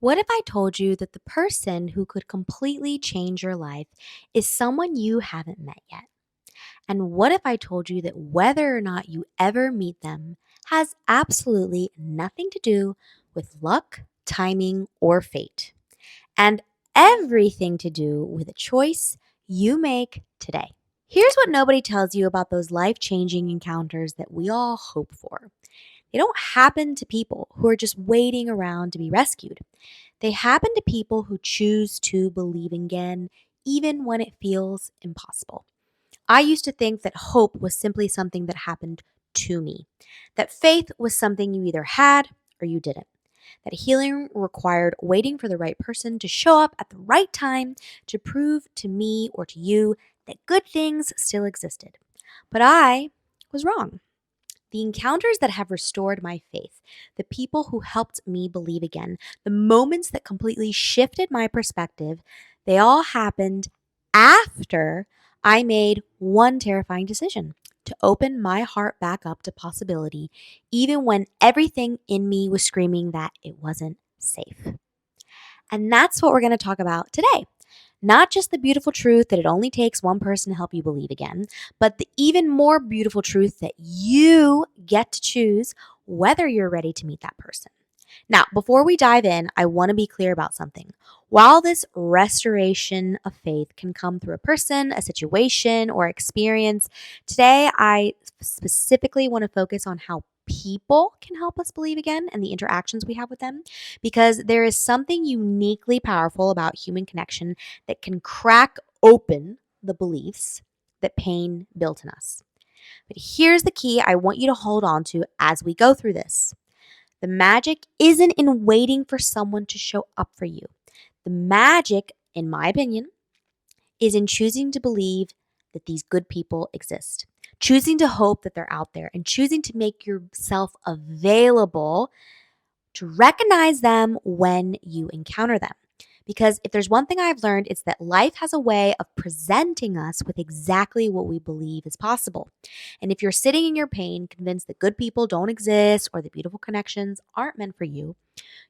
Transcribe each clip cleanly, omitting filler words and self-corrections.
What if I told you that the person who could completely change your life is someone you haven't met yet? And what if I told you that whether or not you ever meet them has absolutely nothing to do with luck, timing, or fate, and everything to do with a choice you make today? Here's what nobody tells you about those life changing encounters that we all hope for. They don't happen to people who are just waiting around to be rescued. They happen to people who choose to believe again, even when it feels impossible. I used to think that hope was simply something that happened to me, that faith was something you either had or you didn't, that healing required waiting for the right person to show up at the right time to prove to me or to you that good things still existed. But I was wrong. The encounters that have restored my faith, the people who helped me believe again, the moments that completely shifted my perspective, they all happened after I made one terrifying decision to open my heart back up to possibility, even when everything in me was screaming that it wasn't safe. And that's what we're going to talk about today. Not just the beautiful truth that it only takes one person to help you believe again, but the even more beautiful truth that you get to choose whether you're ready to meet that person. Now, before we dive in, I want to be clear about something. While this restoration of faith can come through a person, a situation, or experience, today I specifically want to focus on how people can help us believe again and the interactions we have with them, because there is something uniquely powerful about human connection that can crack open the beliefs that pain built in us. But here's the key I want you to hold on to as we go through this. The magic isn't in waiting for someone to show up for you. The magic, in my opinion, is in choosing to believe that these good people exist, choosing to hope that they're out there, and choosing to make yourself available to recognize them when you encounter them. Because if there's one thing I've learned, it's that life has a way of presenting us with exactly what we believe is possible. And if you're sitting in your pain, convinced that good people don't exist or that beautiful connections aren't meant for you,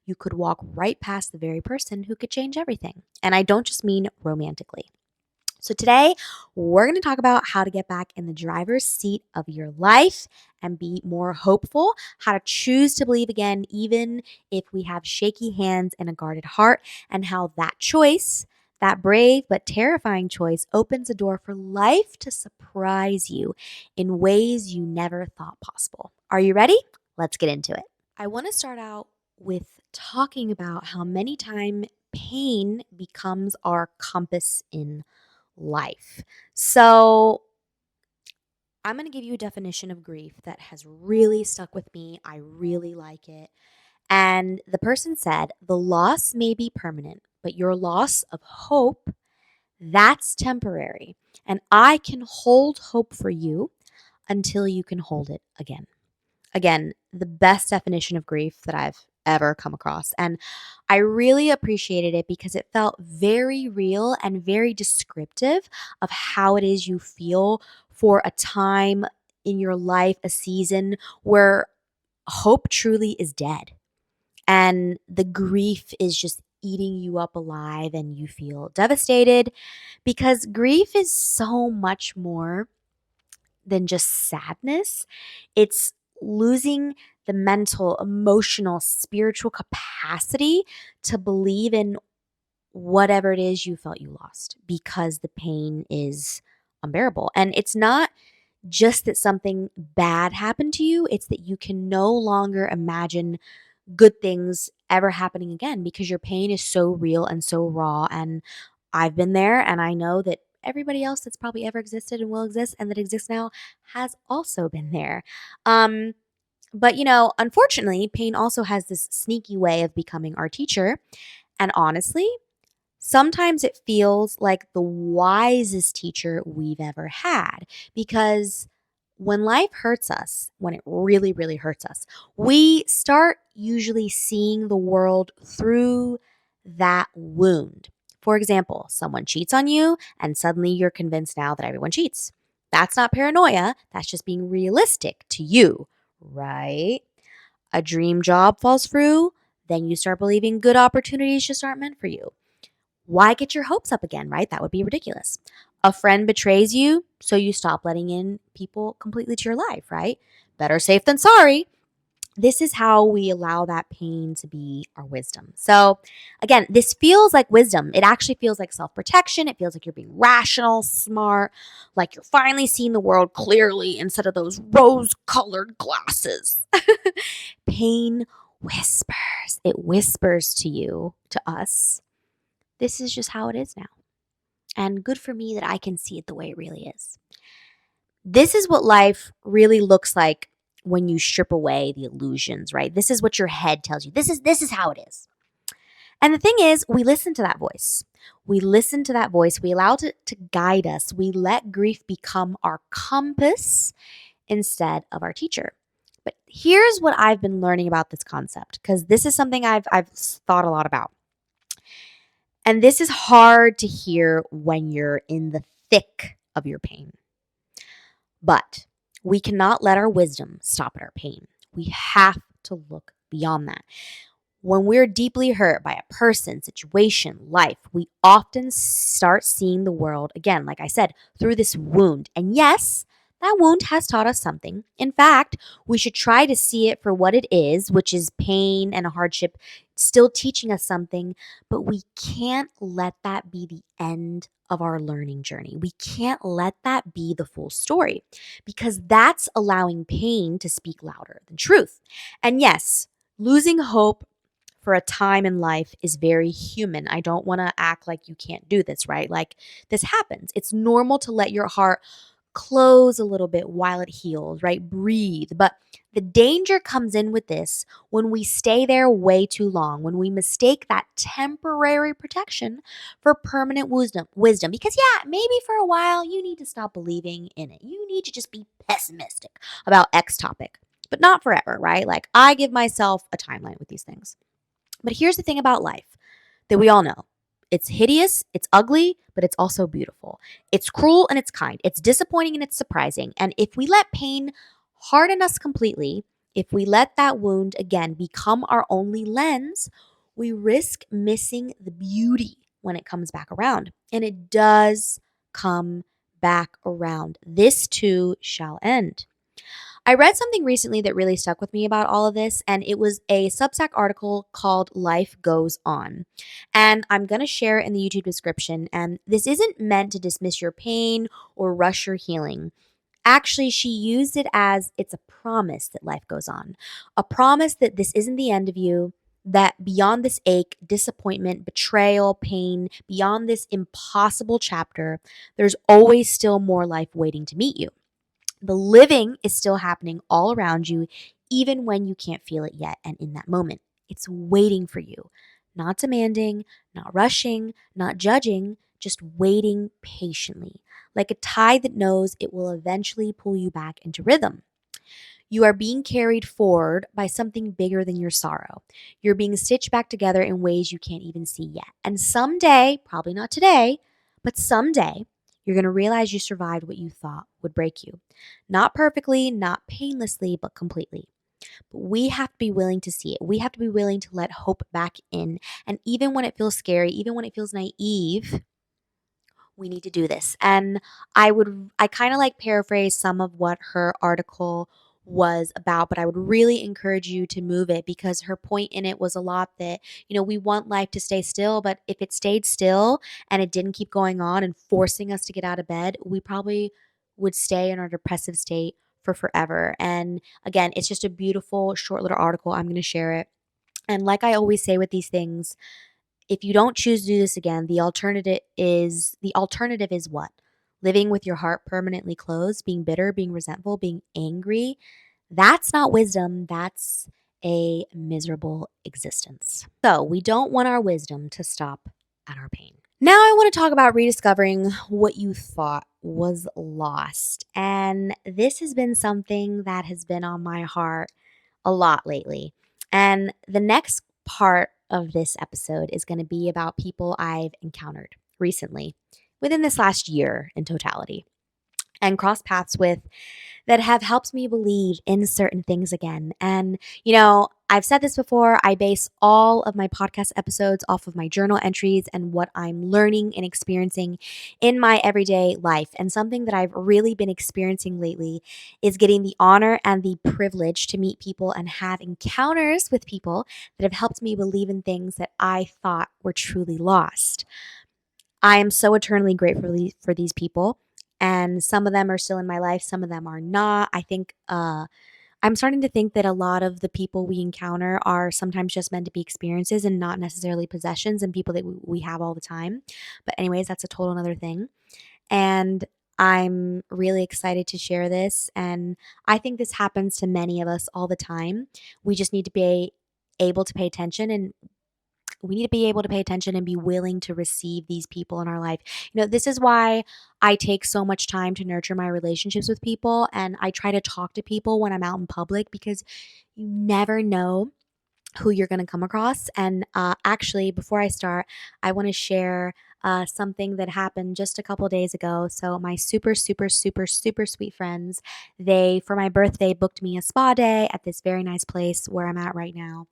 you could walk right past the very person who could change everything. And I don't just mean romantically. So, today we're going to talk about how to get back in the driver's seat of your life and be more hopeful, how to choose to believe again, even if we have shaky hands and a guarded heart, and how that choice, that brave but terrifying choice, opens a door for life to surprise you in ways you never thought possible. Are you ready? Let's get into it. I want to start out with talking about how many times pain becomes our compass in life. So, I'm going to give you a definition of grief that has really stuck with me. I really like it. And the person said, the loss may be permanent, but your loss of hope, that's temporary. And I can hold hope for you until you can hold it again. Again, the best definition of grief that I've ever come across. And I really appreciated it because it felt very real and very descriptive of how it is you feel for a time in your life, a season where hope truly is dead and the grief is just eating you up alive and you feel devastated, because grief is so much more than just sadness. It's losing the mental, emotional, spiritual capacity to believe in whatever it is you felt you lost because the pain is unbearable. And it's not just that something bad happened to you, it's that you can no longer imagine good things ever happening again because your pain is so real and so raw. And I've been there, and I know that everybody else that's probably ever existed and will exist and that exists now has also been there. Um, but unfortunately, pain also has this sneaky way of becoming our teacher. And honestly, sometimes it feels like the wisest teacher we've ever had, because when life hurts us, when it really, really hurts us, we start usually seeing the world through that wound. For example, someone cheats on you and suddenly you're convinced now that everyone cheats. That's not paranoia, that's just being realistic to you, right? A dream job falls through, Then you start believing good opportunities just aren't meant for you. Why get your hopes up again, right? That would be ridiculous. A friend betrays you, so you stop letting in people completely to your life, right? Better safe than sorry. This is how we allow that pain to be our wisdom. So, again, this feels like wisdom. It actually feels like self protection. It feels like you're being rational, smart, like you're finally seeing the world clearly instead of those rose colored glasses. Pain whispers, it whispers to you, to us. This is just how it is now. And good for me that I can see it the way it really is. This is what life really looks like when you strip away the illusions, right? This is what your head tells you. This is how it is. And the thing is, we listen to that voice. We listen to that voice. We allow it to guide us. We let grief become our compass instead of our teacher. But here's what I've been learning about this concept, because this is something I've thought a lot about. And this is hard to hear when you're in the thick of your pain. But we cannot let our wisdom stop at our pain. We have to look beyond that. When we're deeply hurt by a person, situation, life, we often start seeing the world, again, like I said, through this wound. And yes, that wound has taught us something. In fact, we should try to see it for what it is, which is pain and a hardship, still teaching us something. But we can't let that be the end of our learning journey. We can't let that be the full story, because that's allowing pain to speak louder than truth. And yes, losing hope for a time in life is very human. I don't want to act like you can't do this, right? Like, this happens. It's normal to let your heart close a little bit while it heals, right? Breathe. But the danger comes in with this when we stay there way too long, when we mistake that temporary protection for permanent wisdom. Because yeah, maybe for a while you need to stop believing in it. You need to just be pessimistic about X topic, but not forever, right? Like, I give myself a timeline with these things. But here's the thing about life that we all know: it's hideous, it's ugly, but it's also beautiful. It's cruel and it's kind. It's disappointing and it's surprising. And if we let pain harden us completely, if we let that wound again become our only lens, we risk missing the beauty when it comes back around. And it does come back around. This too shall end. I read something recently that really stuck with me about all of this, and it was a Substack article called Life Goes On. And I'm going to share it in the YouTube description. And this isn't meant to dismiss your pain or rush your healing. Actually, she used it as it's a promise that life goes on, a promise that this isn't the end of you, that beyond this ache, disappointment, betrayal, pain, beyond this impossible chapter, there's always still more life waiting to meet you. The living is still happening all around you, even when you can't feel it yet. And in that moment, it's waiting for you, not demanding, not rushing, not judging, just waiting patiently, like a tide that knows it will eventually pull you back into rhythm. You are being carried forward by something bigger than your sorrow. You're being stitched back together in ways you can't even see yet. And someday, probably not today, but someday, you're going to realize you survived what you thought would break you. Not perfectly, not painlessly, but completely. But we have to be willing to see it. We have to be willing to let hope back in. And even when it feels scary, even when it feels naive, we need to do this. And I kind of like paraphrase some of what her article was about, but I would really encourage you to move it, because her point in it was a lot that, we want life to stay still, but if it stayed still and it didn't keep going on and forcing us to get out of bed, we probably would stay in our depressive state for forever. And again, it's just a beautiful short little article. I'm going to share it. And like I always say with these things, if you don't choose to do this again, the alternative is what? Living with your heart permanently closed, being bitter, being resentful, being angry. That's not wisdom. That's a miserable existence. So we don't want our wisdom to stop at our pain. Now I want to talk about rediscovering what you thought was lost. And this has been something that has been on my heart a lot lately. And the next part of this episode is going to be about people I've encountered recently within this last year in totality and cross paths with, that have helped me believe in certain things again. And, I've said this before, I base all of my podcast episodes off of my journal entries and what I'm learning and experiencing in my everyday life. And something that I've really been experiencing lately is getting the honor and the privilege to meet people and have encounters with people that have helped me believe in things that I thought were truly lost. I am so eternally grateful for these people. And some of them are still in my life, some of them are not. I'm starting to think that a lot of the people we encounter are sometimes just meant to be experiences and not necessarily possessions and people that we have all the time. But, anyways, that's a total another thing. And I'm really excited to share this. And I think this happens to many of us all the time. We just need to be able to pay attention and we need to be able to pay attention and be willing to receive these people in our life. This is why I take so much time to nurture my relationships with people and I try to talk to people when I'm out in public because you never know who you're going to come across. And actually, before I start, I want to share something that happened just a couple days ago. So, my super, super, super, super sweet friends, they, for my birthday, booked me a spa day at this very nice place where I'm at right now.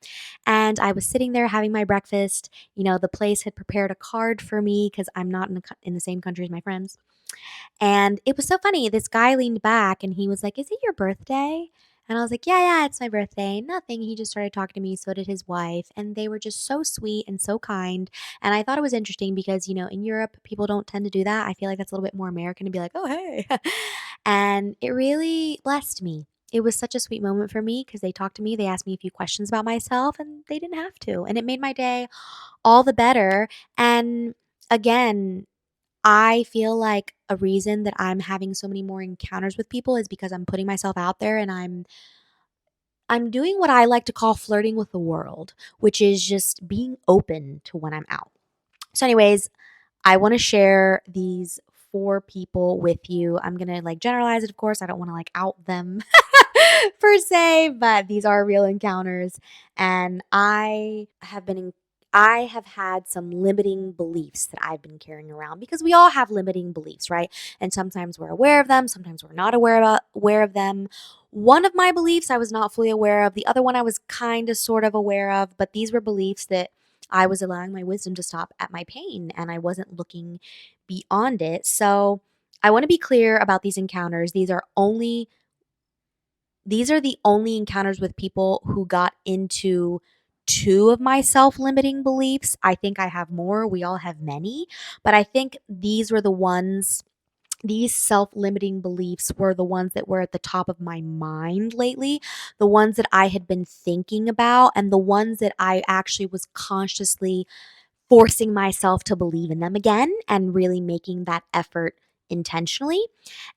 And I was sitting there having my breakfast. The place had prepared a card for me because I'm not in the same country as my friends. And it was so funny. This guy leaned back and he was like, "Is it your birthday?" And I was like, "Yeah, it's my birthday." Nothing. He just started talking to me. So did his wife. And they were just so sweet and so kind. And I thought it was interesting because, in Europe, people don't tend to do that. I feel like that's a little bit more American to be like, "Oh, hey." And it really blessed me. It was such a sweet moment for me because they talked to me. They asked me a few questions about myself and they didn't have to. And it made my day all the better. And again, I feel like a reason that I'm having so many more encounters with people is because I'm putting myself out there and I'm doing what I like to call flirting with the world, which is just being open to when I'm out. So anyways, I want to share these four people with you. I'm going to generalize it, of course. I don't want to out them per se, but these are real encounters. And I have had some limiting beliefs that I've been carrying around because we all have limiting beliefs, right? And sometimes we're aware of them, sometimes we're not aware of them. One of my beliefs I was not fully aware of, the other one I was kind of sort of aware of, but these were beliefs that I was allowing my wisdom to stop at my pain and I wasn't looking beyond it. So I want to be clear about these encounters. These are the only encounters with people who got into two of my self-limiting beliefs. I think I have more. We all have many, but I think these self-limiting beliefs were the ones that were at the top of my mind lately, the ones that I had been thinking about, and the ones that I actually was consciously forcing myself to believe in them again and really making that effort intentionally.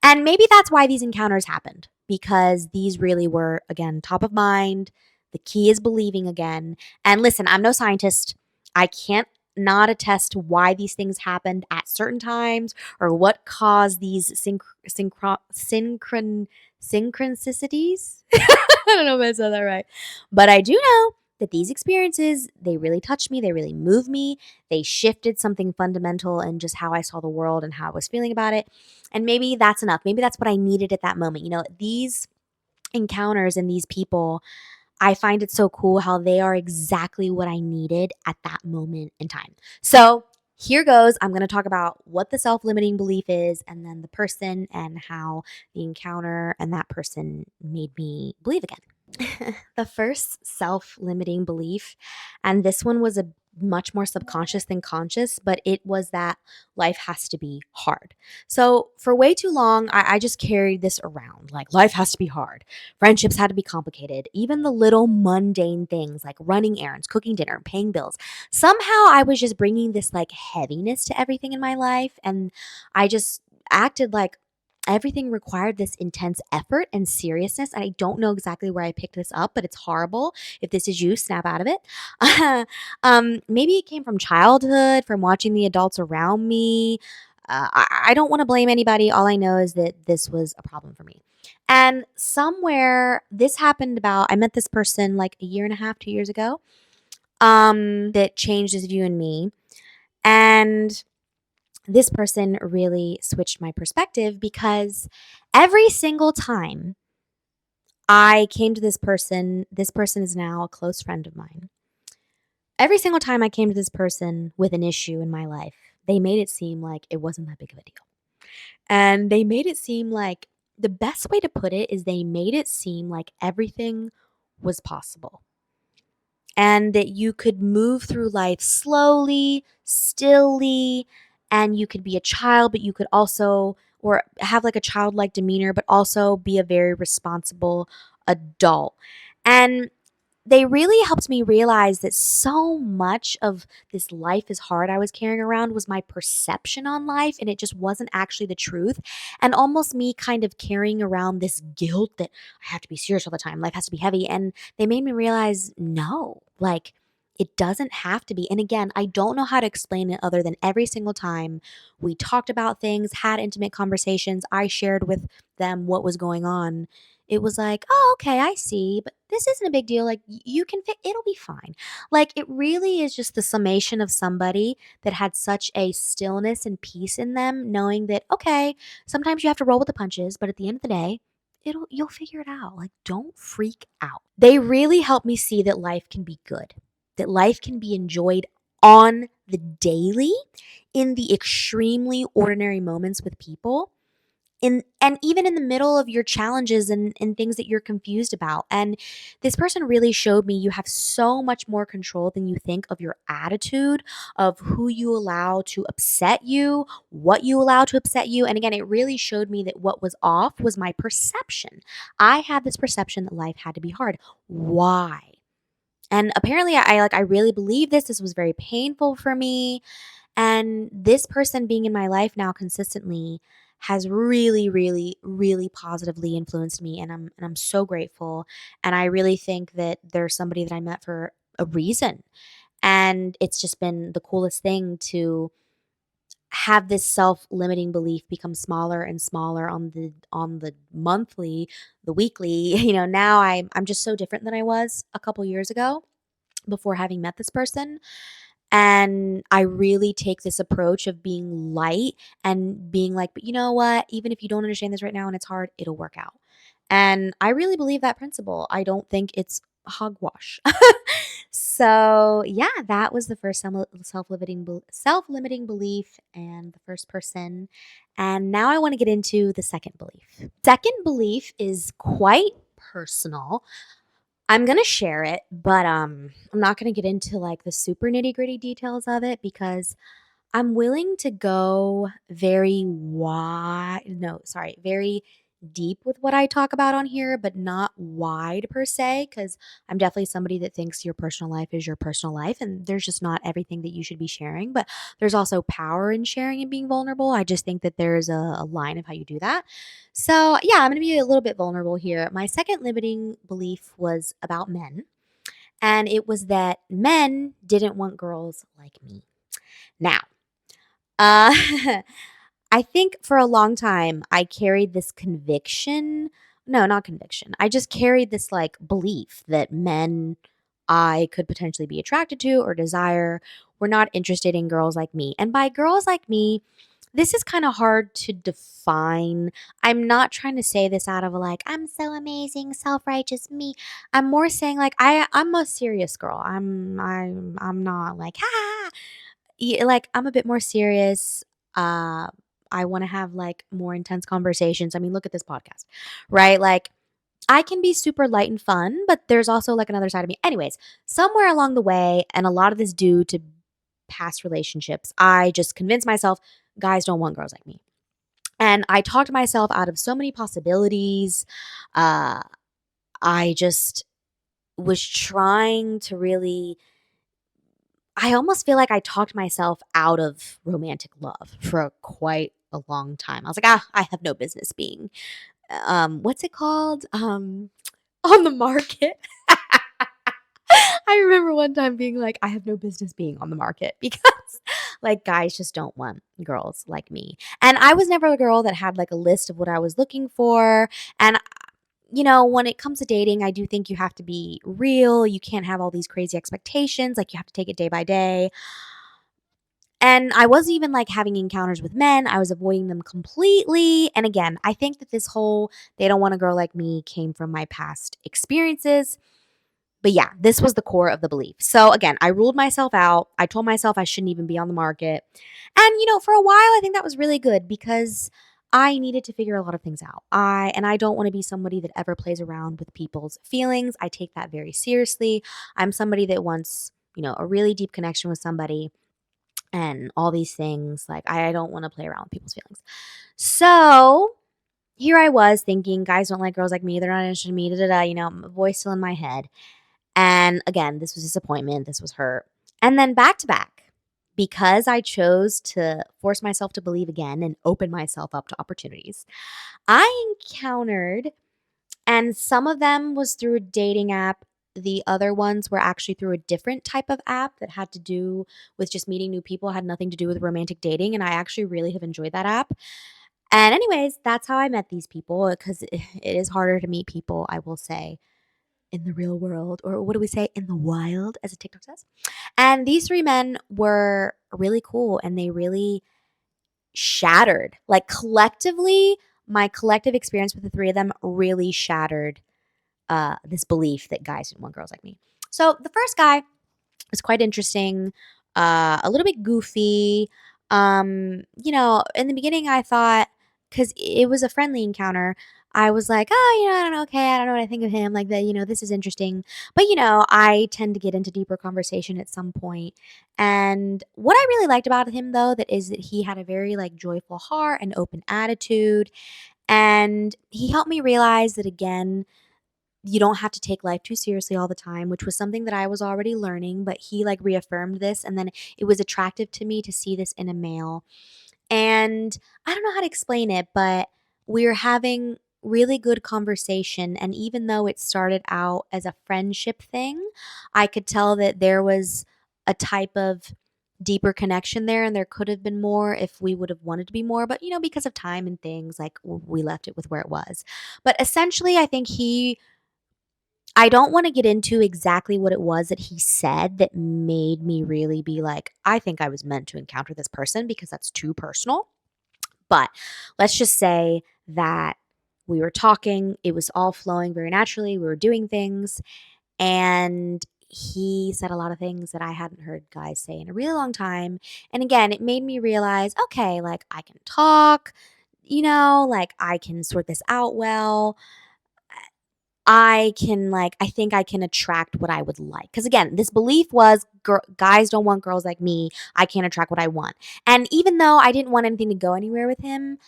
And maybe that's why these encounters happened because these really were, again, top of mind. The key is believing again. And listen, I'm no scientist. I can't not attest to why these things happened at certain times or what caused these synchronicities. I don't know if I said that right. But I do know that these experiences, they really touched me, they really moved me, they shifted something fundamental in just how I saw the world and how I was feeling about it. And maybe that's enough. Maybe that's what I needed at that moment. These encounters and these people, I find it so cool how they are exactly what I needed at that moment in time. So here goes. I'm going to talk about what the self limiting belief is, and then the person and how the encounter and that person made me believe again. The first self limiting belief, and this one was a much more subconscious than conscious, but it was that life has to be hard. So, for way too long, I just carried this around like life has to be hard. Friendships had to be complicated. Even the little mundane things like running errands, cooking dinner, paying bills. Somehow I was just bringing this heaviness to everything in my life. And I just acted like everything required this intense effort and seriousness. And I don't know exactly where I picked this up, but it's horrible. If this is you, snap out of it. Maybe it came from childhood, from watching the adults around me. I don't want to blame anybody. All I know is that this was a problem for me. And somewhere this happened I met this person like a year and a half, 2 years ago, that changed his view in me. And this person really switched my perspective because every single time I came to this person is now a close friend of mine. Every single time I came to this person with an issue in my life, they made it seem like it wasn't that big of a deal. And they made it seem like the best way to put it is they made it seem like everything was possible and that you could move through life slowly, stilly, and you could be a child, but you could also, or have like a childlike demeanor, but also be a very responsible adult. And they really helped me realize that so much of this life is hard I was carrying around was my perception on life, and it just wasn't actually the truth. And almost me kind of carrying around this guilt that I have to be serious all the time, life has to be heavy. And they made me realize no, like it doesn't have to be. And again, I don't know how to explain it other than every single time we talked about things, had intimate conversations, I shared with them what was going on, it was like, "Oh, okay, I see, but this isn't a big deal, like, you can it'll be fine." Like, it really is just the summation of somebody that had such a stillness and peace in them, knowing that, okay, sometimes you have to roll with the punches, but at the end of the day, you'll figure it out, like, don't freak out. They really helped me see that life can be good, that life can be enjoyed on the daily, in the extremely ordinary moments with people, and even in the middle of your challenges and things that you're confused about. And this person really showed me you have so much more control than you think of your attitude, of who you allow to upset you, what you allow to upset you. And again, it really showed me that what was off was my perception. I had this perception that life had to be hard. Why? And apparently I really believe this. This was very painful for me. And this person being in my life now consistently has really, really, really positively influenced me. And I'm so grateful. And I really think that there's somebody that I met for a reason. And it's just been the coolest thing to have this self-limiting belief become smaller and smaller on the monthly, the weekly. Now I'm just so different than I was a couple years ago before having met this person. And I really take this approach of being light and being like, but you know what? Even if you don't understand this right now and it's hard, it'll work out. And I really believe that principle. I don't think it's hogwash. So, yeah, that was the first self-limiting belief and the first person. And now I want to get into the second belief. Second belief is quite personal. I'm gonna share it, but, I'm not gonna get into, like, the super nitty-gritty details of it because I'm willing to go very deep with what I talk about on here, but not wide per se, because I'm definitely somebody that thinks your personal life is your personal life, and there's just not everything that you should be sharing, but there's also power in sharing and being vulnerable. I just think that there's a line of how you do that. So, yeah, I'm gonna be a little bit vulnerable here. My second limiting belief was about men, and it was that men didn't want girls like me. Now, uh, I think for a long time I carried this conviction. No, not conviction. I just carried this like belief that men I could potentially be attracted to or desire were not interested in girls like me. And by girls like me, this is kind of hard to define. I'm not trying to say this out of like I'm so amazing, self-righteous me. I'm more saying like I'm a serious girl. I'm not like ha. Yeah, like, I'm a bit more serious. Uh, I wanna have, like, more intense conversations. I mean, look at this podcast, right? Like, I can be super light and fun, but there's also, like, another side of me. Anyways, somewhere along the way, and a lot of this due to past relationships, I just convinced myself guys don't want girls like me. And I talked myself out of so many possibilities. Uh, I just was trying to really I almost feel like I talked myself out of romantic love for quite a long time. I was like, I have no business being, what's it called? On the market. I remember one time being like, I have no business being on the market because like guys just don't want girls like me. And I was never a girl that had like a list of what I was looking for. And when it comes to dating, I do think you have to be real. You can't have all these crazy expectations. Like you have to take it day by day. And I wasn't even like having encounters with men. I was avoiding them completely. And again, I think that this whole they don't want a girl like me came from my past experiences. But yeah, this was the core of the belief. So again, I ruled myself out. I told myself I shouldn't even be on the market. And for a while I think that was really good because I needed to figure a lot of things out. I don't want to be somebody that ever plays around with people's feelings. I take that very seriously. I'm somebody that wants, a really deep connection with somebody and all these things. Like I don't want to play around with people's feelings. So here I was thinking, guys don't like girls like me. They're not interested in me. Da da da. A voice still in my head. And again, this was disappointment. This was hurt. And then back to back, because I chose to force myself to believe again and open myself up to opportunities, I encountered, and some of them was through a dating app. The other ones were actually through a different type of app that had to do with just meeting new people, had nothing to do with romantic dating. And I actually really have enjoyed that app. And, anyways, that's how I met these people because it is harder to meet people, I will say, in the real world, or what do we say, in the wild, as a TikTok says. And these three men were really cool and they really shattered, like collectively, my collective experience with the three of them really shattered this belief that guys didn't want girls like me. So the first guy was quite interesting, a little bit goofy. In the beginning, I thought, because it was a friendly encounter, I was like, oh, I don't know, okay, I don't know what I think of him. Like that, this is interesting. But I tend to get into deeper conversation at some point. And what I really liked about him, though, that is that he had a very like joyful heart and open attitude, and he helped me realize that again you don't have to take life too seriously all the time, which was something that I was already learning, but he like reaffirmed this. And then it was attractive to me to see this in a male. And I don't know how to explain it, but we were having really good conversation. And even though it started out as a friendship thing, I could tell that there was a type of deeper connection there. And there could have been more if we would have wanted to be more. But, because of time and things, like we left it with where it was. But essentially, I think I don't want to get into exactly what it was that he said that made me really be like, I think I was meant to encounter this person because that's too personal. But let's just say that we were talking, it was all flowing very naturally. We were doing things, and he said a lot of things that I hadn't heard guys say in a really long time. And again, it made me realize, okay, like I can talk, like I can sort this out well. I think I can attract what I would like. Because again, this belief was guys don't want girls like me. I can't attract what I want. And even though I didn't want anything to go anywhere with him,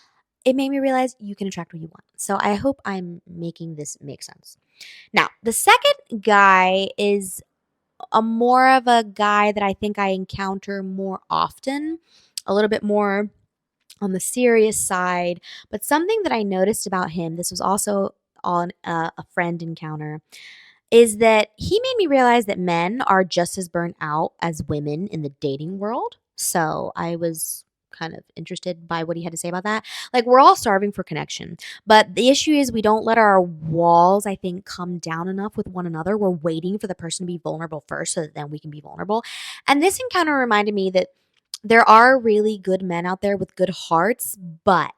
it made me realize you can attract what you want. So I hope I'm making this make sense. Now, the second guy is a more of a guy that I think I encounter more often, a little bit more on the serious side. But something that I noticed about him, this was also on a friend encounter, is that he made me realize that men are just as burnt out as women in the dating world. So I was kind of interested by what he had to say about that. Like, we're all starving for connection, but the issue is we don't let our walls, I think, come down enough with one another. We're waiting for the person to be vulnerable first so that then we can be vulnerable. And this encounter reminded me that there are really good men out there with good hearts, but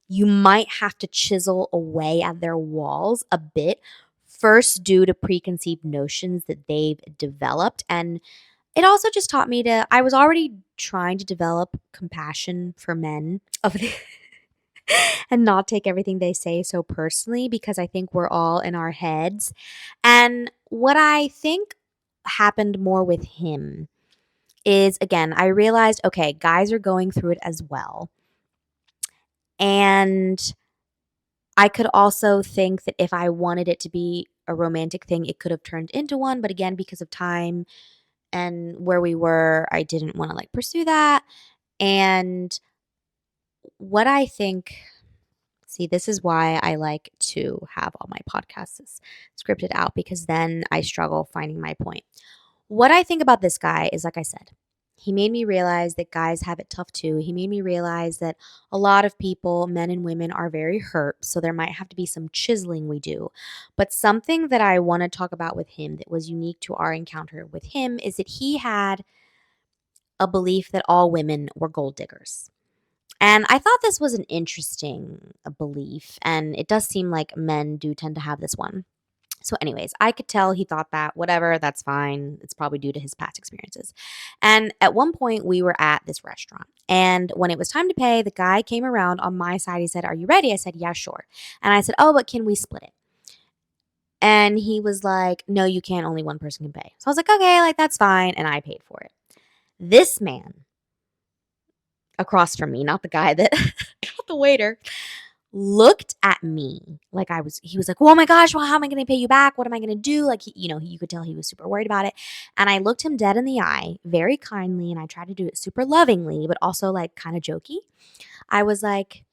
you might have to chisel away at their walls a bit first due to preconceived notions that they've developed. And it also just taught me I was already trying to develop compassion for men of the and not take everything they say so personally because I think we're all in our heads. And what I think happened more with him is, again, I realized, okay, guys are going through it as well. And I could also think that if I wanted it to be a romantic thing, it could have turned into one. But again, because of time and where we were, I didn't want to like pursue that. And what I think, see, this is why I like to have all my podcasts scripted out because then I struggle finding my point. What I think about this guy is, like I said, he made me realize that guys have it tough too. He made me realize that a lot of people, men and women, are very hurt. So there might have to be some chiseling we do. But something that I want to talk about with him that was unique to our encounter with him is that he had a belief that all women were gold diggers. And I thought this was an interesting belief, and it does seem like men do tend to have this one. So, anyways, I could tell he thought that, whatever, that's fine. It's probably due to his past experiences. And at one point, we were at this restaurant. And when it was time to pay, the guy came around on my side. He said, "Are you ready?" I said, "Yeah, sure." And I said, "Oh, but can we split it?" And he was like, "No, you can't. Only one person can pay." So I was like, "Okay, like that's fine." And I paid for it. This man across from me, not the guy that, not the waiter, looked at me like he was like, "Oh my gosh, well, how am I going to pay you back? What am I going to do?" Like, you could tell he was super worried about it. And I looked him dead in the eye very kindly, and I tried to do it super lovingly, but also like kind of jokey. I was like,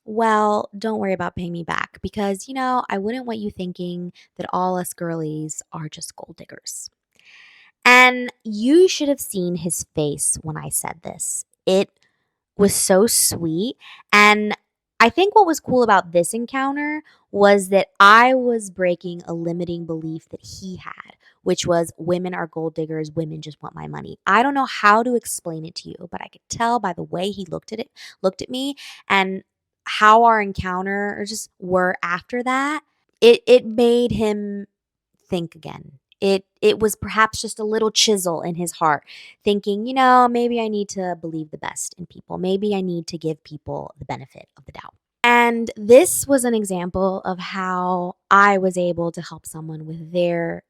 "Well, don't worry about paying me back because, I wouldn't want you thinking that all us girlies are just gold diggers." And you should have seen his face when I said this. It was so sweet. And I think what was cool about this encounter was that I was breaking a limiting belief that he had, which was women are gold diggers, women just want my money. I don't know how to explain it to you, but I could tell by the way he looked at me, and how our encounter or just were after that. It made him think again. It was perhaps just a little chisel in his heart, thinking, maybe I need to believe the best in people. Maybe I need to give people the benefit of the doubt. And this was an example of how I was able to help someone with their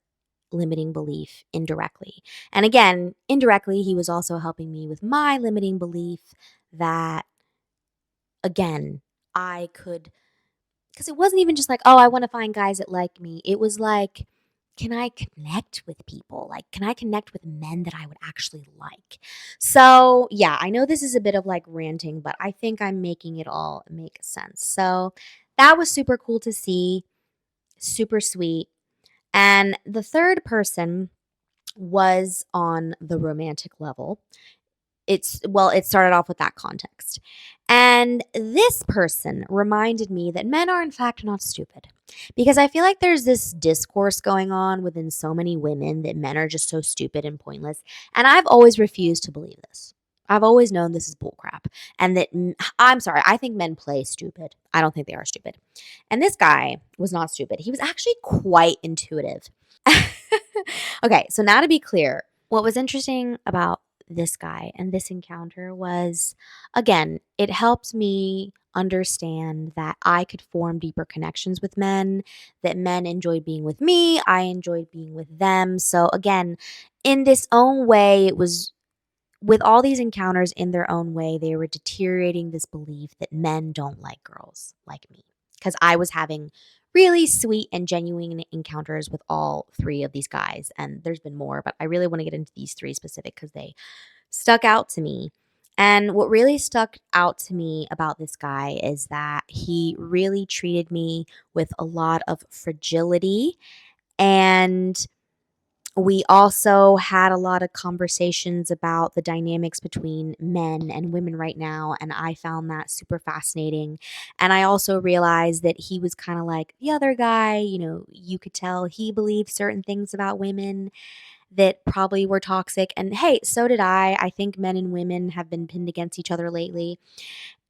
limiting belief indirectly. And again, indirectly, he was also helping me with my limiting belief that, again, I could, because it wasn't even just like, oh, I want to find guys that like me. It was like, can I connect with people? Like, can I connect with men that I would actually like? So, yeah, I know this is a bit of like ranting, but I think I'm making it all make sense. So, that was super cool to see, super sweet. And the third person was on the romantic level. It started off with that context. And this person reminded me that men are in fact not stupid. Because I feel like there's this discourse going on within so many women that men are just so stupid and pointless. And I've always refused to believe this. I've always known this is bullcrap. And that, I'm sorry, I think men play stupid. I don't think they are stupid. And this guy was not stupid. He was actually quite intuitive. Okay, so now to be clear, what was interesting about this guy and this encounter was, again, it helped me understand that I could form deeper connections with men, that men enjoyed being with me, I enjoyed being with them. So, again, in this own way, it was with all these encounters in their own way, they were deteriorating this belief that men don't like girls like me. Because I was having really sweet and genuine encounters with all three of these guys. And there's been more, but I really want to get into these three specific because they stuck out to me. And what really stuck out to me about this guy is that he really treated me with a lot of fragility, and we also had a lot of conversations about the dynamics between men and women right now, and I found that super fascinating. And I also realized that he was kind of like the other guy, you could tell he believed certain things about women that probably were toxic. And hey, so did I. I think men and women have been pinned against each other lately.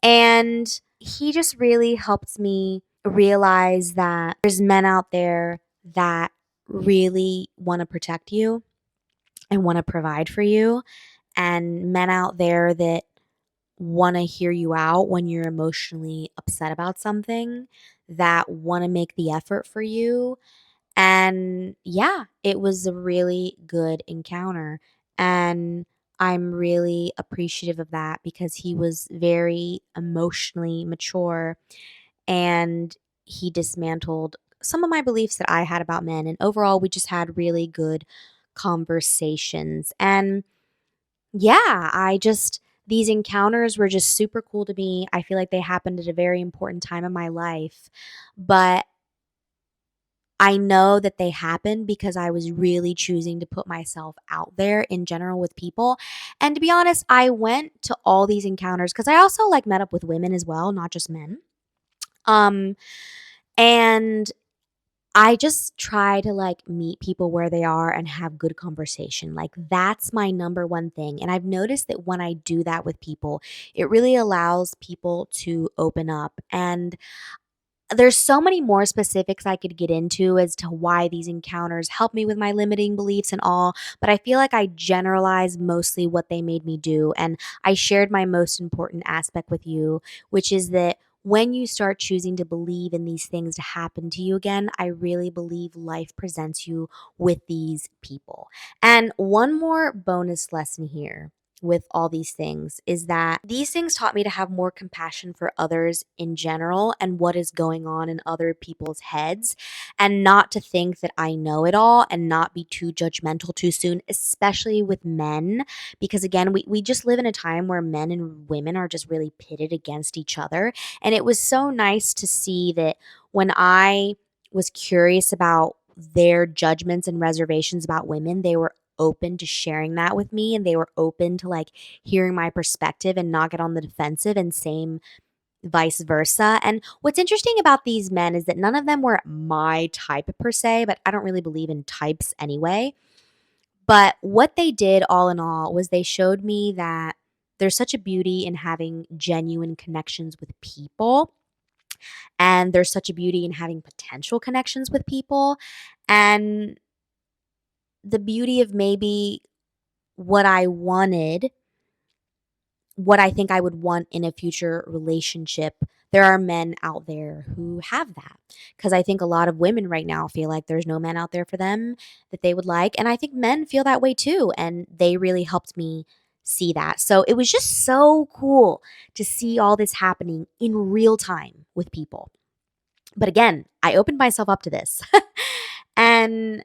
And he just really helped me realize that there's men out there that really want to protect you and want to provide for you, and men out there that want to hear you out when you're emotionally upset about something, that want to make the effort for you. And yeah, it was a really good encounter. And I'm really appreciative of that because he was very emotionally mature, and he dismantled some of my beliefs that I had about men. And overall, we just had really good conversations. And yeah, these encounters were just super cool to me. I feel like they happened at a very important time in my life. But I know that they happened because I was really choosing to put myself out there in general with people. And to be honest, I went to all these encounters because I also like met up with women as well, not just men. Um, and I just try to like meet people where they are and have good conversation. Like that's my number one thing. And I've noticed that when I do that with people, it really allows people to open up. And there's so many more specifics I could get into as to why these encounters help me with my limiting beliefs and all, but I feel like I generalized mostly what they made me do. And I shared my most important aspect with you, which is that when you start choosing to believe in these things to happen to you again, I really believe life presents you with these people. And one more bonus lesson here with all these things is that these things taught me to have more compassion for others in general and what is going on in other people's heads, and not to think that I know it all and not be too judgmental too soon, especially with men. Because again, we just live in a time where men and women are just really pitted against each other. And it was so nice to see that when I was curious about their judgments and reservations about women, they were open to sharing that with me, and they were open to like hearing my perspective and not get on the defensive, and same vice versa. And what's interesting about these men is that none of them were my type per se, but I don't really believe in types anyway. But what they did all in all was they showed me that there's such a beauty in having genuine connections with people, and there's such a beauty in having potential connections with people, and the beauty of maybe what I wanted, what I think I would want in a future relationship. There are men out there who have that, because I think a lot of women right now feel like there's no men out there for them that they would like. And I think men feel that way too. And they really helped me see that. So it was just so cool to see all this happening in real time with people. But again, I opened myself up to this. And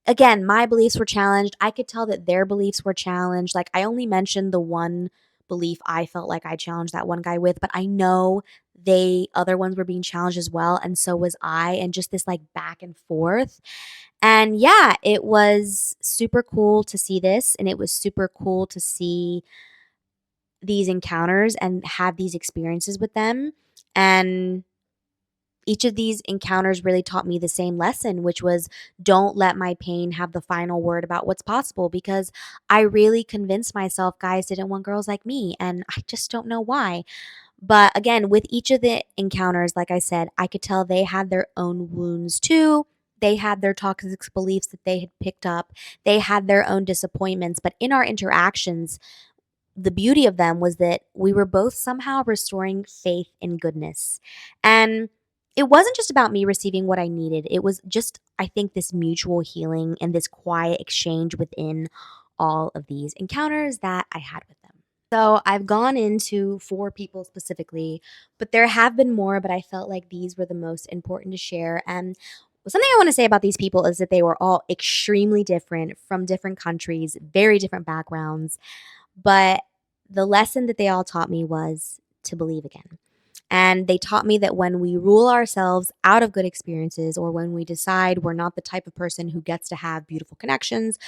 again, my beliefs were challenged. I could tell that their beliefs were challenged. Like, I only mentioned the one belief I felt like I challenged that one guy with, but I know other ones were being challenged as well, and so was I, and just this like back and forth. And yeah, it was super cool to see this, and it was super cool to see these encounters and have these experiences with them. And each of these encounters really taught me the same lesson, which was don't let my pain have the final word about what's possible, because I really convinced myself guys didn't want girls like me. And I just don't know why. But again, with each of the encounters, like I said, I could tell they had their own wounds too. They had their toxic beliefs that they had picked up. They had their own disappointments. But in our interactions, the beauty of them was that we were both somehow restoring faith in goodness. And it wasn't just about me receiving what I needed. It was just, I think, this mutual healing and this quiet exchange within all of these encounters that I had with them. So I've gone into 4 people specifically, but there have been more, but I felt like these were the most important to share. And something I want to say about these people is that they were all extremely different, from different countries, very different backgrounds. But the lesson that they all taught me was to believe again. And they taught me that when we rule ourselves out of good experiences, or when we decide we're not the type of person who gets to have beautiful connections,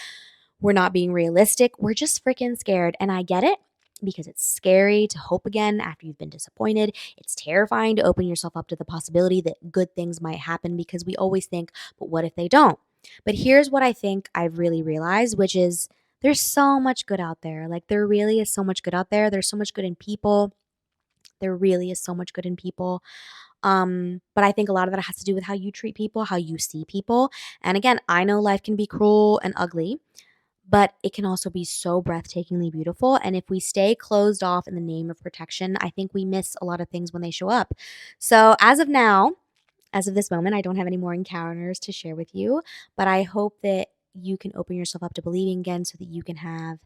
we're not being realistic, we're just freaking scared. And I get it, because it's scary to hope again after you've been disappointed. It's terrifying to open yourself up to the possibility that good things might happen, because we always think, but what if they don't? But here's what I think I've really realized, which is there's so much good out there. Like, there really is so much good out there. There's so much good in people. There really is so much good in people. But I think a lot of that has to do with how you treat people, how you see people. And again, I know life can be cruel and ugly, but it can also be so breathtakingly beautiful. And if we stay closed off in the name of protection, I think we miss a lot of things when they show up. So as of now, as of this moment, I don't have any more encounters to share with you, but I hope that you can open yourself up to believing again so that you can have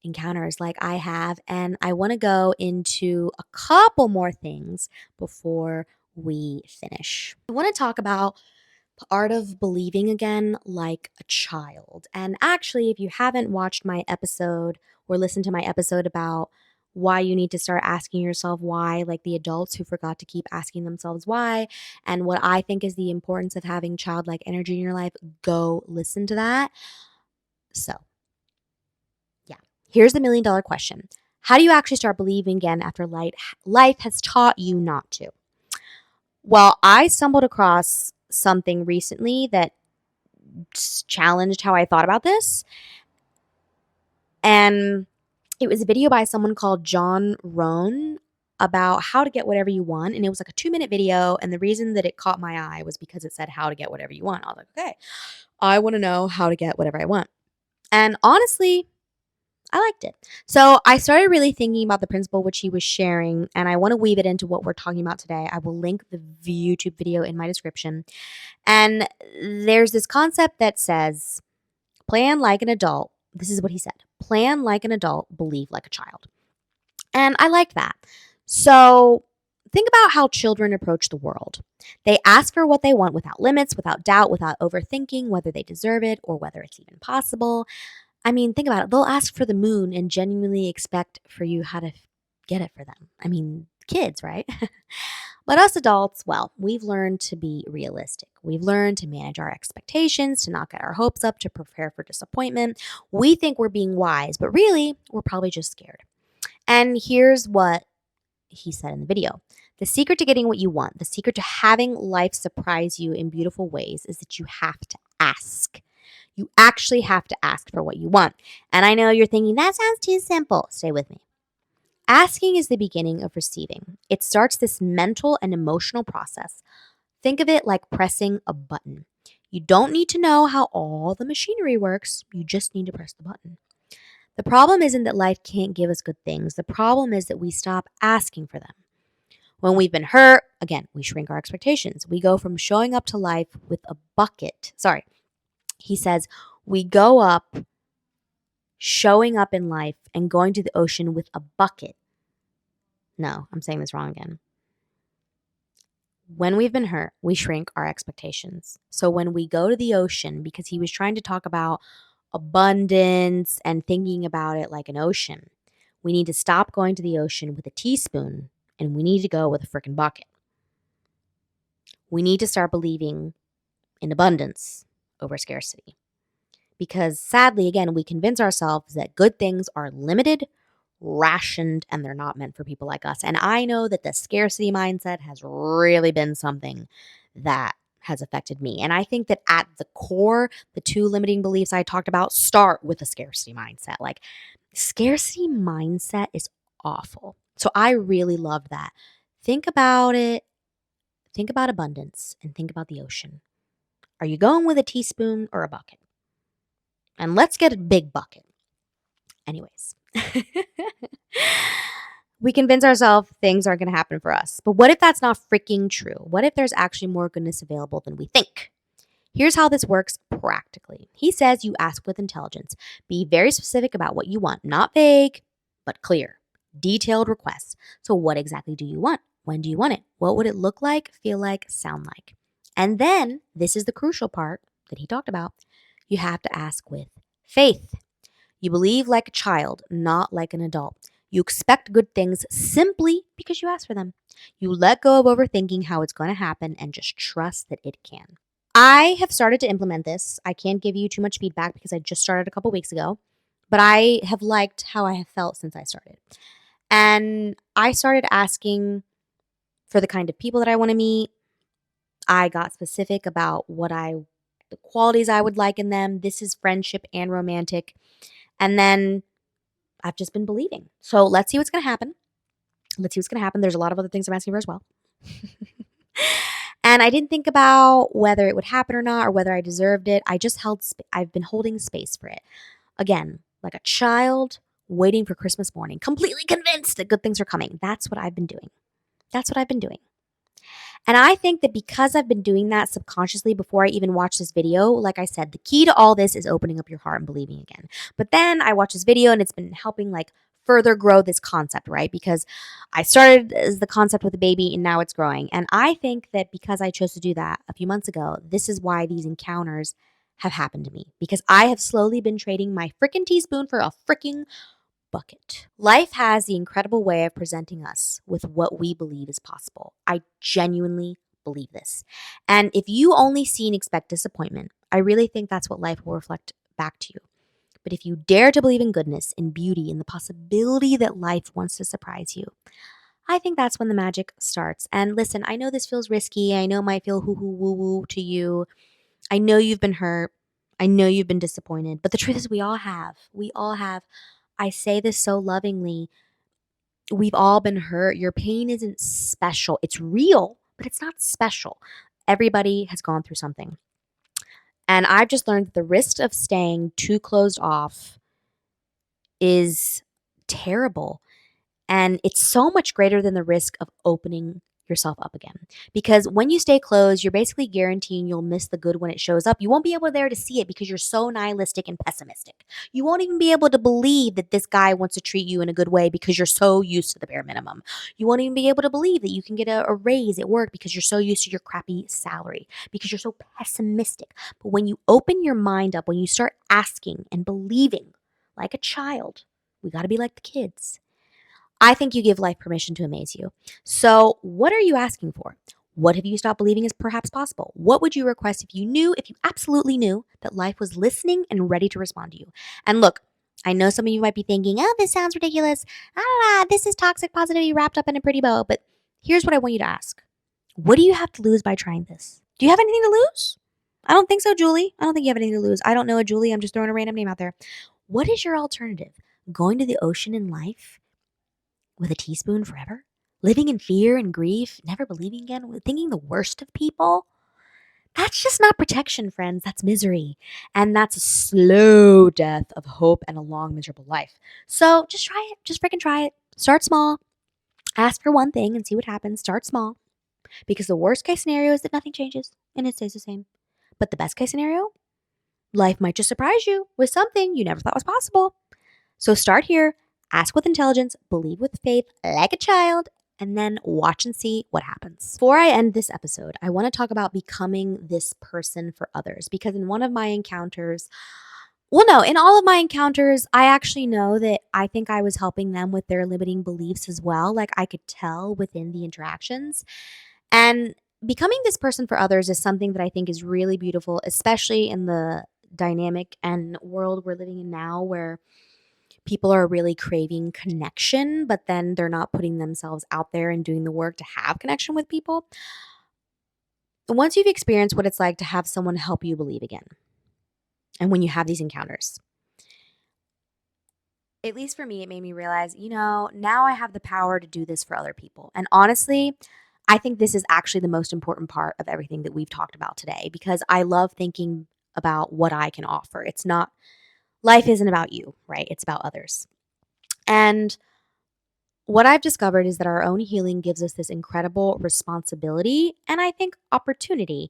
encounters like I have. And I want to go into a couple more things before we finish. I want to talk about the art of believing again like a child. And actually, if you haven't watched my episode or listened to my episode about why you need to start asking yourself why, like the adults who forgot to keep asking themselves why, and what I think is the importance of having childlike energy in your life, go listen to that. So, yeah, here's the $1,000,000 question. How do you actually start believing again after life has taught you not to? Well, I stumbled across something recently that challenged how I thought about this. And it was a video by someone called John Rohn about how to get whatever you want. And it was like a 2-minute video. And the reason that it caught my eye was because it said how to get whatever you want. I was like, okay, I want to know how to get whatever I want. And honestly, I liked it. So I started really thinking about the principle which he was sharing, and I want to weave it into what we're talking about today. I will link the YouTube video in my description. And there's this concept that says, plan like an adult. This is what he said. Plan like an adult, believe like a child. And I like that. So think about how children approach the world. They ask for what they want without limits, without doubt, without overthinking whether they deserve it or whether it's even possible. I mean, think about it. They'll ask for the moon and genuinely expect for you how to get it for them. I mean, kids, right? But us adults, well, we've learned to be realistic. We've learned to manage our expectations, to not get our hopes up, to prepare for disappointment. We think we're being wise, but really, we're probably just scared. And here's what he said in the video. The secret to getting what you want, the secret to having life surprise you in beautiful ways is that you have to ask. You actually have to ask for what you want. And I know you're thinking, that sounds too simple. Stay with me. Asking is the beginning of receiving. It starts this mental and emotional process. Think of it like pressing a button. You don't need to know how all the machinery works. You just need to press the button. The problem isn't that life can't give us good things. The problem is that we stop asking for them. When we've been hurt, again, we shrink our expectations. We go from showing up to life with a bucket. He says, we go up, showing up in life and going to the ocean with a bucket. No, I'm saying this wrong again. When we've been hurt, we shrink our expectations. So when we go to the ocean, because he was trying to talk about abundance and thinking about it like an ocean, we need to stop going to the ocean with a teaspoon and we need to go with a freaking bucket. We need to start believing in abundance over scarcity. Because sadly, again, we convince ourselves that good things are limited, rationed, and they're not meant for people like us. And I know that the scarcity mindset has really been something that has affected me. And I think that at the core, the two limiting beliefs I talked about start with a scarcity mindset. Like, scarcity mindset is awful. So I really love that. Think about it. Think about abundance and think about the ocean. Are you going with a teaspoon or a bucket? And let's get a big bucket. Anyways, we convince ourselves things aren't going to happen for us. But what if that's not freaking true? What if there's actually more goodness available than we think? Here's how this works practically. He says you ask with intelligence. Be very specific about what you want, not vague, but clear. Detailed requests. So what exactly do you want? When do you want it? What would it look like, feel like, sound like? And then, this is the crucial part that he talked about. You have to ask with faith. You believe like a child, not like an adult. You expect good things simply because you ask for them. You let go of overthinking how it's going to happen and just trust that it can. I have started to implement this. I can't give you too much feedback because I just started a couple weeks ago, but I have liked how I have felt since I started. And I started asking for the kind of people that I want to meet. I got specific about the qualities I would like in them. This is friendship and romantic. And then I've just been believing. So let's see what's going to happen. There's a lot of other things I'm asking for as well. And I didn't think about whether it would happen or not or whether I deserved it. I've been holding space for it. Again, like a child waiting for Christmas morning, completely convinced that good things are coming. That's what I've been doing. And I think that because I've been doing that subconsciously before I even watched this video, like I said, the key to all this is opening up your heart and believing again. But then I watched this video and it's been helping further grow this concept, right? Because I started as the concept with a baby and now it's growing. And I think that because I chose to do that a few months ago, this is why these encounters have happened to me. Because I have slowly been trading my freaking teaspoon for a freaking bucket. Life has the incredible way of presenting us with what we believe is possible. I genuinely believe this. And if you only see and expect disappointment, I really think that's what life will reflect back to you. But if you dare to believe in goodness, in beauty, in the possibility that life wants to surprise you, I think that's when the magic starts. And listen, I know this feels risky. I know it might feel hoo hoo woo woo to you. I know you've been hurt. I know you've been disappointed. But the truth is, we all have. We all have. I say this so lovingly. We've all been hurt. Your pain isn't special. It's real, but it's not special. Everybody has gone through something. And I've just learned that the risk of staying too closed off is terrible. And it's so much greater than the risk of opening yourself up again. Because when you stay closed, you're basically guaranteeing you'll miss the good when it shows up. You won't be able there to see it because you're so nihilistic and pessimistic. You won't even be able to believe that this guy wants to treat you in a good way because you're so used to the bare minimum. You won't even be able to believe that you can get a raise at work because you're so used to your crappy salary, because you're so pessimistic. But when you open your mind up, when you start asking and believing like a child, we got to be like the kids. I think you give life permission to amaze you. So, what are you asking for? What have you stopped believing is perhaps possible? What would you request if you absolutely knew that life was listening and ready to respond to you? And look, I know some of you might be thinking, oh, this sounds ridiculous. This is toxic positivity wrapped up in a pretty bow. But here's what I want you to ask. What do you have to lose by trying this? Do you have anything to lose? I don't think so, Julie. I don't think you have anything to lose. I don't know a Julie. I'm just throwing a random name out there. What is your alternative? Going to the ocean in life with a teaspoon forever? Living in fear and grief, never believing again, thinking the worst of people? That's just not protection, friends. That's misery. And that's a slow death of hope and a long, miserable life. So just try it. Just freaking try it. Start small. Ask for one thing and see what happens. Start small. Because the worst case scenario is that nothing changes and it stays the same. But the best case scenario, life might just surprise you with something you never thought was possible. So start here, ask with intelligence, believe with faith like a child, and then watch and see what happens. Before I end this episode, I want to talk about becoming this person for others because in one of my encounters, in all of my encounters, I actually know that I think I was helping them with their limiting beliefs as well. Like I could tell within the interactions. And becoming this person for others is something that I think is really beautiful, especially in the dynamic and world we're living in now where people are really craving connection, but then they're not putting themselves out there and doing the work to have connection with people. Once you've experienced what it's like to have someone help you believe again, and when you have these encounters, at least for me, it made me realize, now I have the power to do this for other people. And honestly, I think this is actually the most important part of everything that we've talked about today because I love thinking about what I can offer. Life isn't about you, right? It's about others. And what I've discovered is that our own healing gives us this incredible responsibility and I think opportunity.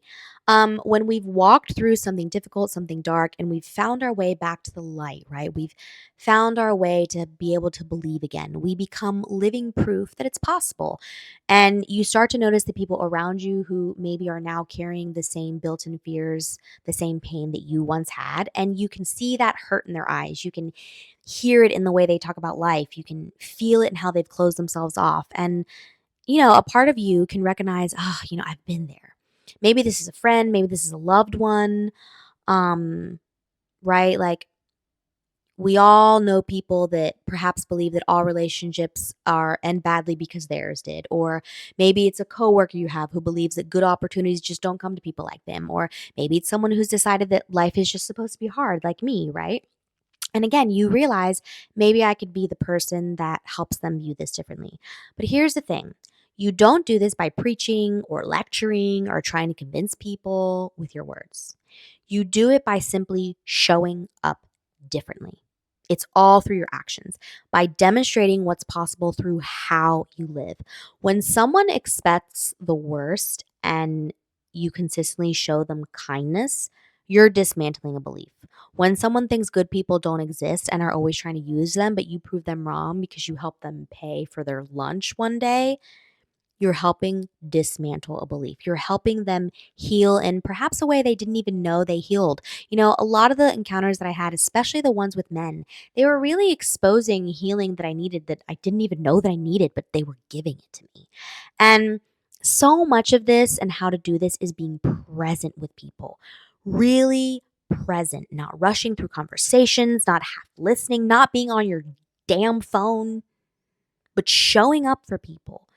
When we've walked through something difficult, something dark, and we've found our way back to the light, right? We've found our way to be able to believe again. We become living proof that it's possible. And you start to notice the people around you who maybe are now carrying the same built in fears, the same pain that you once had. And you can see that hurt in their eyes. You can hear it in the way they talk about life. You can feel it in how they've closed themselves off. And, a part of you can recognize, I've been there. Maybe this is a friend, maybe this is a loved one. Right? Like we all know people that perhaps believe that all relationships are end badly because theirs did. Or maybe it's a coworker you have who believes that good opportunities just don't come to people like them. Or maybe it's someone who's decided that life is just supposed to be hard, like me, right? And again, you realize maybe I could be the person that helps them view this differently. But here's the thing. You don't do this by preaching or lecturing or trying to convince people with your words. You do it by simply showing up differently. It's all through your actions, by demonstrating what's possible through how you live. When someone expects the worst and you consistently show them kindness, you're dismantling a belief. When someone thinks good people don't exist and are always trying to use them, but you prove them wrong because you help them pay for their lunch one day, you're helping dismantle a belief. You're helping them heal in perhaps a way they didn't even know they healed. A lot of the encounters that I had, especially the ones with men, they were really exposing healing that I needed that I didn't even know that I needed, but they were giving it to me. And so much of this and how to do this is being present with people. Really present, not rushing through conversations, not half listening, not being on your damn phone, but showing up for people.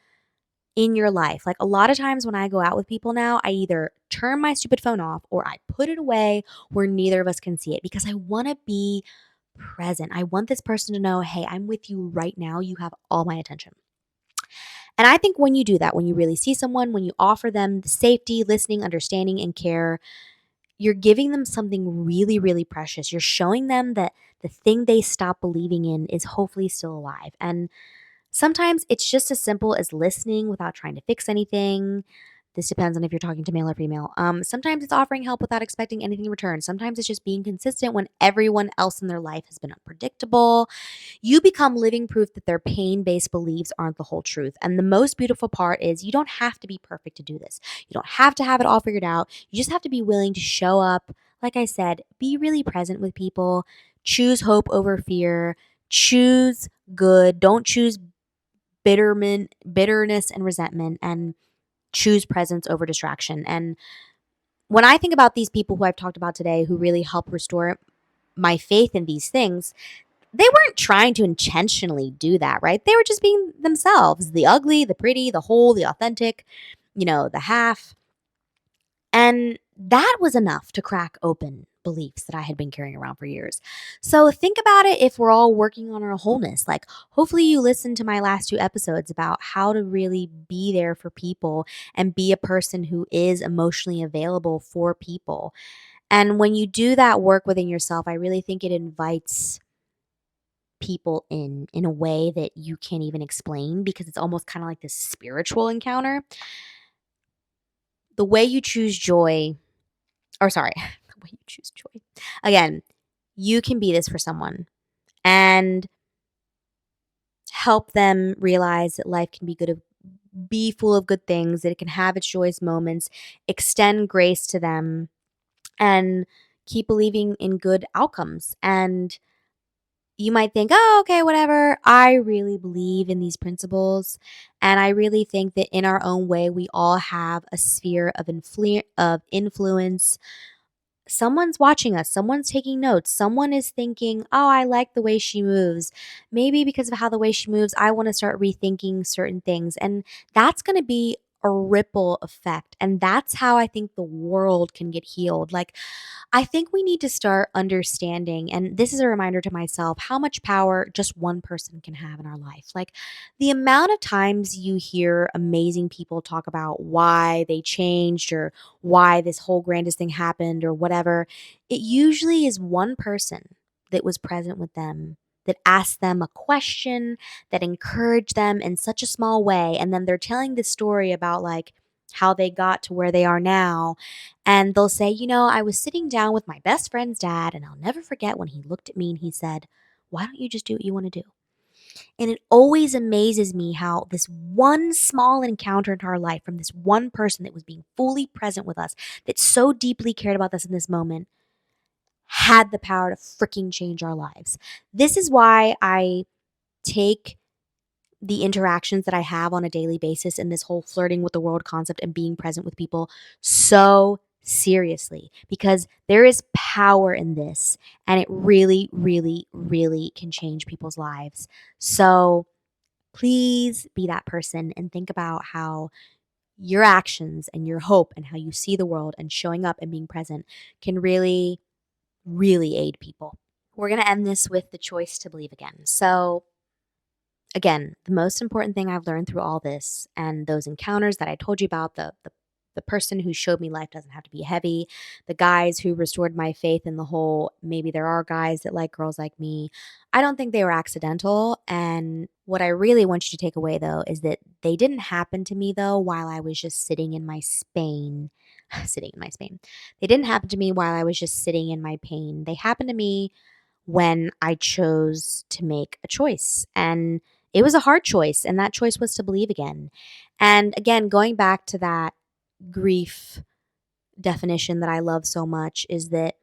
in your life. Like a lot of times when I go out with people now, I either turn my stupid phone off or I put it away where neither of us can see it because I want to be present. I want this person to know, hey, I'm with you right now. You have all my attention. And I think when you do that, when you really see someone, when you offer them the safety, listening, understanding, and care, you're giving them something really, really precious. You're showing them that the thing they stop believing in is hopefully still alive. And sometimes it's just as simple as listening without trying to fix anything. This depends on if you're talking to male or female. Sometimes it's offering help without expecting anything in return. Sometimes it's just being consistent when everyone else in their life has been unpredictable. You become living proof that their pain based beliefs aren't the whole truth. And the most beautiful part is you don't have to be perfect to do this. You don't have to have it all figured out. You just have to be willing to show up. Like I said, be really present with people. Choose hope over fear. Choose good. Don't choose bitterness and resentment, and choose presence over distraction. And when I think about these people who I've talked about today who really help restore my faith in these things, they weren't trying to intentionally do that, right? They were just being themselves, the ugly, the pretty, the whole, the authentic, the half. And that was enough to crack open beliefs that I had been carrying around for years. So think about it if we're all working on our wholeness. Like, hopefully, you listened to my last 2 episodes about how to really be there for people and be a person who is emotionally available for people. And when you do that work within yourself, I really think it invites people in a way that you can't even explain because it's almost kind of like this spiritual encounter. The way you choose joy, or sorry, the way you choose joy. Again, you can be this for someone and help them realize that life can be full of good things, that it can have its joyous moments, extend grace to them, and keep believing in good outcomes. And you might think, oh, okay, whatever. I really believe in these principles. And I really think that in our own way, we all have a sphere of influence. Someone's watching us, someone's taking notes, someone is thinking, oh, I like the way she moves. Maybe because of how the way she moves, I want to start rethinking certain things. And that's going to be a ripple effect. And that's how I think the world can get healed. Like, I think we need to start understanding, and this is a reminder to myself, how much power just one person can have in our life. Like the amount of times you hear amazing people talk about why they changed or why this whole grandest thing happened or whatever, it usually is one person that was present with them, that asked them a question, that encouraged them in such a small way. And then they're telling this story about like how they got to where they are now, and they'll say, I was sitting down with my best friend's dad, and I'll never forget when he looked at me and he said, why don't you just do what you want to do? And it always amazes me how this one small encounter in our life from this one person that was being fully present with us, that so deeply cared about us in this moment, had the power to freaking change our lives. This is why I take the interactions that I have on a daily basis and this whole flirting with the world concept and being present with people so seriously, because there is power in this and it really, really, really can change people's lives. So please be that person and think about how your actions and your hope and how you see the world and showing up and being present can really, really aid people. We're going to end this with the choice to believe again. So again, the most important thing I've learned through all this and those encounters that I told you about, the person who showed me life doesn't have to be heavy, the guys who restored my faith in the whole, maybe there are guys that like girls like me, I don't think they were accidental. And what I really want you to take away though is that they didn't happen to me though while I was just sitting in my Spain. Sitting in my Spain. They didn't happen to me while I was just sitting in my pain. They happened to me when I chose to make a choice. And it was a hard choice, and that choice was to believe again. And again, going back to that grief definition that I love so much is that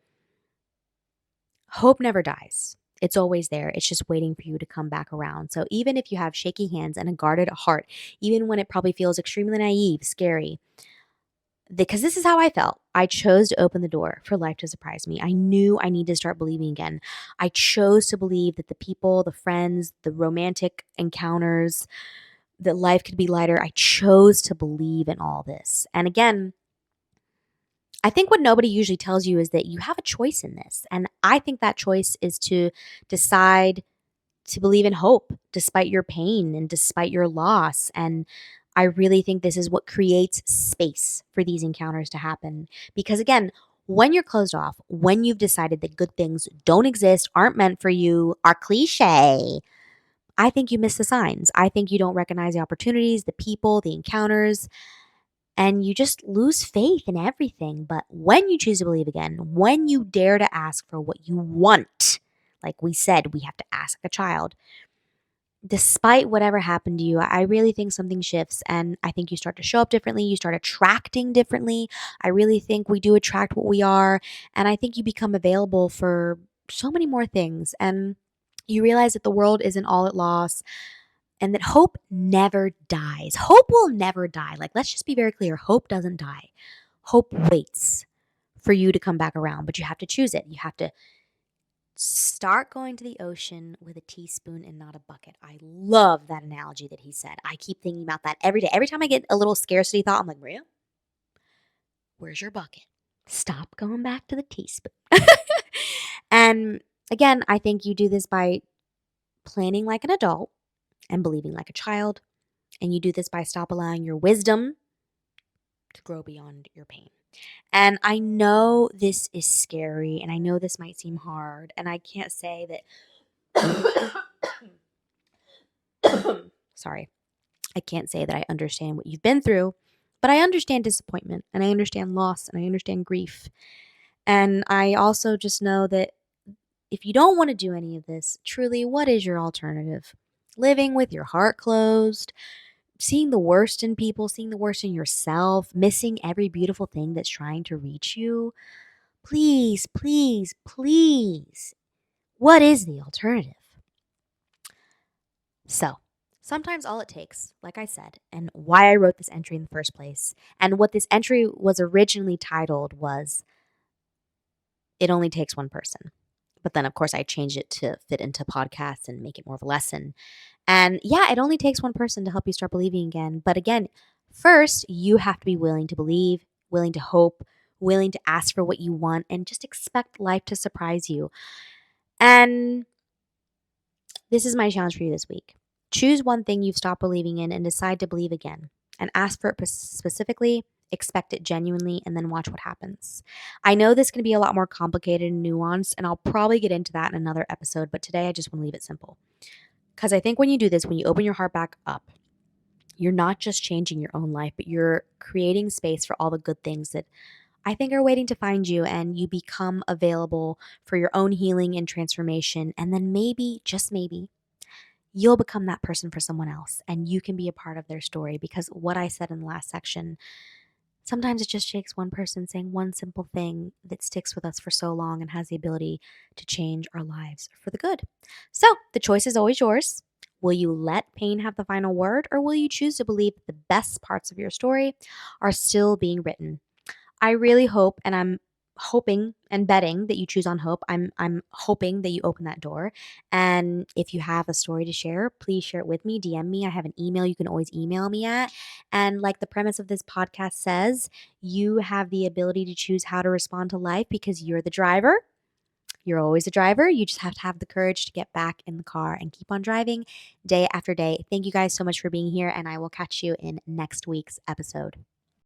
hope never dies. It's always there. It's just waiting for you to come back around. So even if you have shaky hands and a guarded heart, even when it probably feels extremely naive, scary, because this is how I felt. I chose to open the door for life to surprise me. I knew I needed to start believing again. I chose to believe that the people, the friends, the romantic encounters, that life could be lighter. I chose to believe in all this. And again, I think what nobody usually tells you is that you have a choice in this. And I think that choice is to decide to believe in hope despite your pain and despite your loss. And I really think this is what creates space for these encounters to happen. Because again, when you're closed off, when you've decided that good things don't exist, aren't meant for you, are cliche, I think you miss the signs. I think you don't recognize the opportunities, the people, the encounters, and you just lose faith in everything. But when you choose to believe again, when you dare to ask for what you want, like we said, we have to ask a child, despite whatever happened to you, I really think something shifts, and I think you start to show up differently. You start attracting differently. I really think we do attract what we are, and I think you become available for so many more things. And you realize that the world isn't all at loss and that hope never dies. Hope will never die. Like, let's just be very clear, hope doesn't die. Hope waits for you to come back around, but you have to choose it. You have to start going to the ocean with a teaspoon and not a bucket. I love that analogy that he said. I keep thinking about that every day. Every time I get a little scarcity thought, I'm like, Maria, where's your bucket? Stop going back to the teaspoon. And again, I think you do this by planning like an adult and believing like a child. And you do this by stop allowing your wisdom to grow beyond your pain. And I know this is scary and I know this might seem hard. And I can't say that sorry, I can't say that I understand what you've been through, but I understand disappointment and I understand loss and I understand grief. And I also just know that if you don't want to do any of this, truly, what is your alternative? Living with your heart closed, seeing the worst in people, seeing the worst in yourself, missing every beautiful thing that's trying to reach you. Please, please, please. What is the alternative? So, sometimes all it takes, like I said, and why I wrote this entry in the first place, and what this entry was originally titled was It Only Takes One Person. But then, of course, I changed it to fit into podcasts and make it more of a lesson. And yeah, it only takes one person to help you start believing again. But again, first, you have to be willing to believe, willing to hope, willing to ask for what you want, and just expect life to surprise you. And this is my challenge for you this week. Choose one thing you've stopped believing in and decide to believe again. And ask for it specifically, expect it genuinely, and then watch what happens. I know this can be a lot more complicated and nuanced, and I'll probably get into that in another episode, but today I just want to leave it simple. Because I think when you do this, when you open your heart back up, you're not just changing your own life, but you're creating space for all the good things that I think are waiting to find you, and you become available for your own healing and transformation. And then maybe, just maybe, you'll become that person for someone else and you can be a part of their story. Because what I said in the last section, sometimes it just takes one person saying one simple thing that sticks with us for so long and has the ability to change our lives for the good. So the choice is always yours. Will you let pain have the final word, or will you choose to believe that the best parts of your story are still being written? I really hope, and I'm hoping and betting that you choose on hope. I'm hoping that you open that door. And if you have a story to share, please share it with me. DM me. I have an email you can always email me at. And like the premise of this podcast says, you have the ability to choose how to respond to life because you're the driver. You're always a driver. You just have to have the courage to get back in the car and keep on driving day after day. Thank you guys so much for being here, and I will catch you in next week's episode.